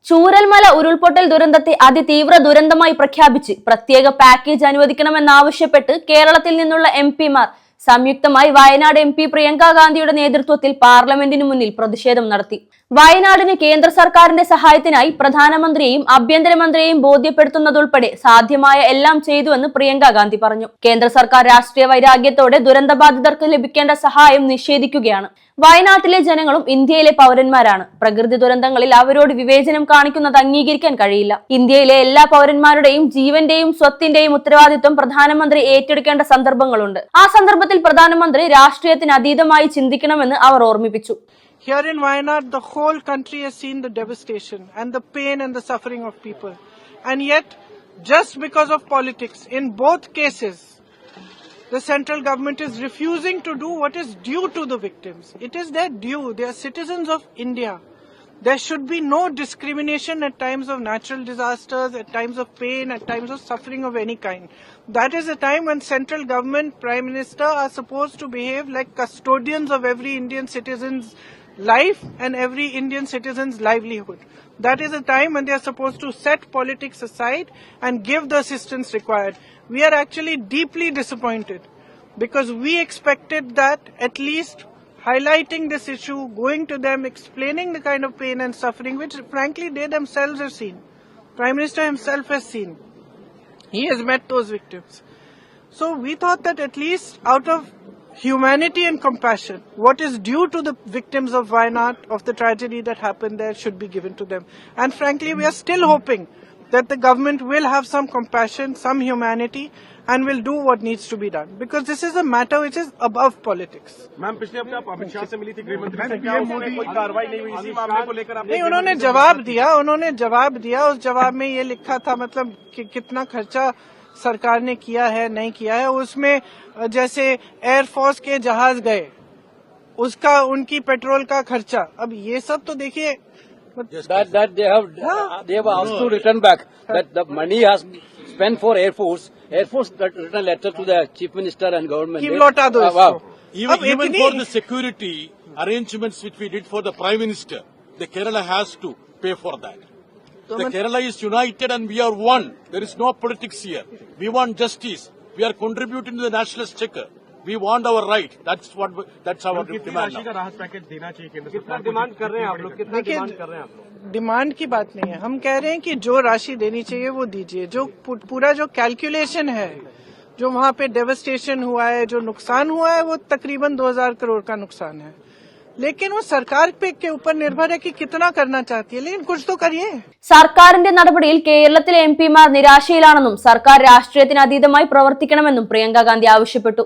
ചൂരൽമല ഉരുൾപൊട്ടൽ ദുരന്തത്തെ അതിതീവ്ര ദുരന്തമായി പ്രഖ്യാപിച്ച് പ്രത്യേക പാക്കേജ് അനുവദിക്കണമെന്നാവശ്യപ്പെട്ട് കേരളത്തിൽ നിന്നുള്ള എംപിമാർ സംയുക്തമായി വയനാട് എംപി പ്രിയങ്ക ഗാന്ധിയുടെ നേതൃത്വത്തിൽ പാർലമെന്റിന് മുന്നിൽ പ്രതിഷേധം നടത്തി. വയനാടിന് കേന്ദ്ര സർക്കാരിന്റെ സഹായത്തിനായി പ്രധാനമന്ത്രിയെയും ആഭ്യന്തരമന്ത്രിയെയും ബോധ്യപ്പെടുത്തുന്നതുൾപ്പെടെ സാധ്യമായ എല്ലാം ചെയ്തുവെന്ന് പ്രിയങ്ക ഗാന്ധി പറഞ്ഞു. കേന്ദ്ര സർക്കാർ രാഷ്ട്രീയ വൈരാഗ്യത്തോടെ ദുരന്തബാധിതർക്ക് ലഭിക്കേണ്ട സഹായം നിഷേധിക്കുകയാണ്. വയനാട്ടിലെ ജനങ്ങളും ഇന്ത്യയിലെ പൗരന്മാരാണ്. പ്രകൃതി ദുരന്തങ്ങളിൽ അവരോട് വിവേചനം കാണിക്കുന്നത് അംഗീകരിക്കാൻ കഴിയില്ല. ഇന്ത്യയിലെ എല്ലാ പൗരന്മാരുടെയും ജീവന്റെയും സ്വത്തിന്റെയും ഉത്തരവാദിത്വം പ്രധാനമന്ത്രി ഏറ്റെടുക്കേണ്ട സന്ദർഭങ്ങളുണ്ട്. ആ സന്ദർഭത്തിൽ പ്രധാനമന്ത്രി രാഷ്ട്രീയത്തിന് അതീതമായി ചിന്തിക്കണമെന്ന് അവർ ഓർമ്മിപ്പിച്ചു. Here in Wayanad, the whole country has seen the devastation and the pain and the suffering of people. And yet, just because of politics, in both cases, the central government is refusing to do what is due to the victims. It is their due. They are citizens of India. There should be no discrimination at times of natural disasters, at times of pain, at times of suffering of any kind. That is a time when central government, Prime Minister are supposed to behave like custodians of every Indian citizen's life and every Indian citizen's livelihood. That is a time when they are supposed to set politics aside and give the assistance required. We are actually deeply disappointed because we expected that at least highlighting this issue, going to them, explaining the kind of pain and suffering which frankly they themselves have seen. Prime Minister himself has seen. He has met those victims. So we thought that at least out of humanity and compassion, what is due to the victims of Wayanad, of the tragedy that happened there, should be given to them. And frankly, we are still hoping that the government will have some compassion, some humanity, and will do what needs to be done. Because this is a matter which is above politics. Ma'am, पिछले हफ्ते आप अमित शाह से मिली थी, गृह मंत्री से, क्या उन्होंने कोई कार्रवाई नहीं हुई इसी मामले को लेकर? नहीं, उन्होंने जवाब दिया। उस जवाब में ये लिखा था मतलब कि कितना खर्चा सरकार ने किया है, नहीं किया है। उसमें जैसे एयरफोर्स के जहाज गए, उसका उनकी पेट्रोल का खर्चा। अब ये सब तो देखिए that they have asked to return back that the money has spent for Air Force written a letter to the Chief Minister and government. कि लौटा दो इसको। Even for the security arrangements which we did for the Prime Minister, the Kerala has to pay for that. The Kerala is united and we are one. There is no politics here. We want justice. We are contributing to the nationalist checker. We want our right. That's our demand. राशि का राहत package देना चाहिए केंद्र सरकार। Demand कर रहे हैं आप लोग, कितना डिमांड कर रहे हैं आप लोग? डिमांड की बात नहीं है। हम कह रहे हैं कि जो राशि देनी चाहिए वो दीजिए। जो पूरा जो कैलकुलेशन है, जो वहाँ पे डेवस्टेशन हुआ है, जो नुकसान हुआ है, वो तकरीबन 2000 करोड़ का नुकसान है। लेकिन वो सरकार के ऊपर निर्भर है कि कितना करना चाहती है, लेकिन कुछ तो करिए। സർക്കാരിന്റെ നടപടിയിൽ കേരളത്തിലെ എംപിമാർ നിരാശയിലാണെന്നും സർക്കാർ രാഷ്ട്രീയത്തിന് അതീതമായി പ്രവർത്തിക്കണമെന്നും പ്രിയങ്ക ഗാന്ധി ആവശ്യപ്പെട്ടു.